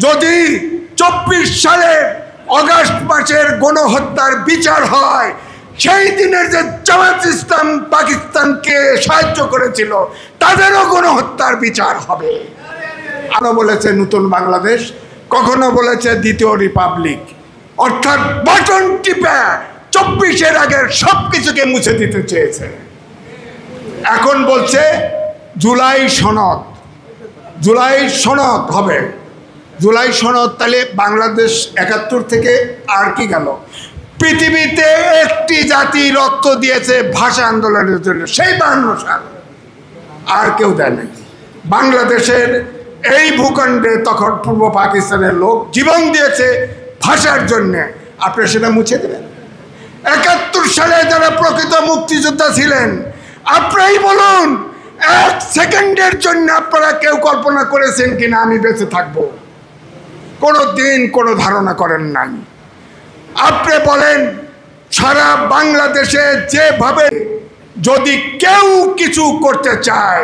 যদি 24 সালের অগাস্ট মাসের গণহত্যার বিচার হয়, সেই দিনের যে জামাত ইসলাম পাকিস্তানকে সাহায্য করেছিল তাদেরও গণহত্যার বিচার হবে। আরো বলেছে নতুন বাংলাদেশ, কখনো বলেছে দ্বিতীয় রিপাবলিক, অর্থাৎ বাটন টিপে 24-এর আগের সবকিছুকে মুছে দিতে চেয়েছে। এখন বলছে জুলাই সনদ, জুলাই সনদ হবে। জুলাই সনদ তাহলে বাংলাদেশ 71 থেকে আর কি গেল? পৃথিবীতে একটি জাতি রক্ত দিয়েছে ভাষা আন্দোলনের জন্য, সেই 52 সাল, আর কেউ দেয় নাই। বাংলাদেশের এই ভূখণ্ডে তখন পূর্ব পাকিস্তানের লোক জীবন দিয়েছে ভাষার জন্যে, আপনি সেটা মুছে দেবেন? 71 সালে যারা প্রকৃত মুক্তিযোদ্ধা ছিলেন, আপনারাই বলুন, 1 সেকেন্ডের জন্য আপনারা কেউ কল্পনা করেছেন কিনা আমি বেঁচে থাকবো? কোনো দিন কোনো ধারণা করেন নাই। আপনি বলেন সারা বাংলাদেশে যেভাবে যদি কেউ কিছু করতে চায়,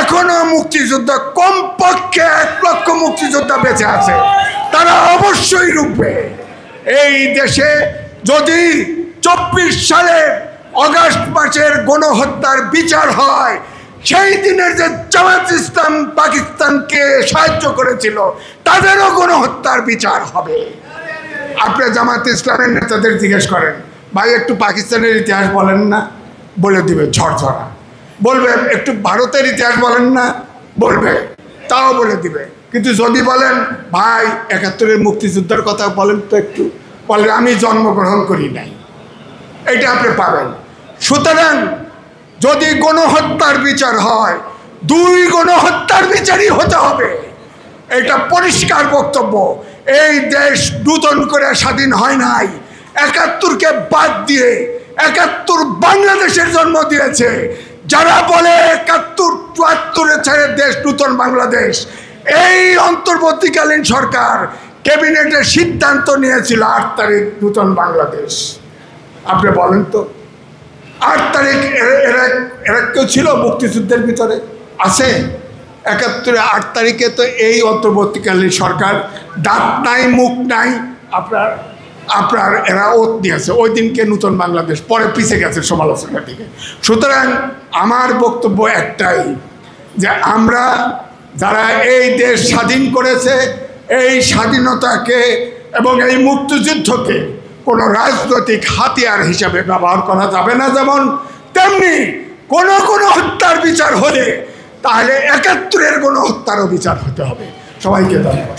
এখনো মুক্তিযোদ্ধা, কমপক্ষে 1 লক্ষ মুক্তিযোদ্ধা বেঁচে আছে, তারা অবশ্যই রুখবে। এই দেশে যদি 24 সালের অগাস্ট মাসের গণহত্যার বিচার হয়, সেই দিনের যে জামাত ইসলাম পাকিস্তানকে সাহায্য করেছিল তাদেরও গণহত্যার বিচার হবে। আপনি জামাত ইসলামের নেতাদের জিজ্ঞেস করেন, ভাই একটু পাকিস্তানের ইতিহাস বলেন না, বলে দিবে ঝরঝরা। বলবে একটু ভারতের ইতিহাস বলেন না, বলবে, তাও বলে দিবে। কিন্তু যদি বলেন ভাই 71-এর মুক্তিযুদ্ধের কথা বলেন তো একটু, বলে আমি জন্মগ্রহণ করি নাই, এটা আপনি পাবেন। সুতরাং যদি গণহত্যার বিচার হয়, 2 গণহত্যার বিচারই হতে হবে, এটা পরিষ্কার বক্তব্য। এই দেশ নূতন করে স্বাধীন হয় নাই, 71-কে বাদ দিয়ে 71 বাংলাদেশের জন্ম দিয়েছে। যারা বলে 71-74-এ ছেড়ে দেশ নূতন বাংলাদেশ, এই অন্তর্বর্তীকালীন সরকার ক্যাবিনেটের সিদ্ধান্ত নিয়েছিল 8 তারিখ নূতন বাংলাদেশ। আপনি বলেন তো 8 তারিখ এরা কেউ ছিল মুক্তিযুদ্ধের ভিতরে? আছে? 71-এ 8 তারিখে তো এই অন্তর্বর্তীকালীন সরকার, দাঁত নাই মুখ নাই, আপনার এরা ওত নিয়েছে। ওই দিনকে নূতন বাংলাদেশ, পরে পিছিয়ে গেছে সমালোচনা থেকে। সুতরাং আমার বক্তব্য একটাই, যে আমরা যারা এই দেশ স্বাধীন করেছে, এই স্বাধীনতাকে এবং এই মুক্তিযুদ্ধকে কোনো রাজনৈতিক হাতিয়ার হিসাবে ব্যবহার করা যাবে না। যেমন তেমনি কোনো হত্যার বিচার হলে তাহলে 71-এর গণহত্যারও বিচার হতে হবে। সবাইকে ধন্যবাদ।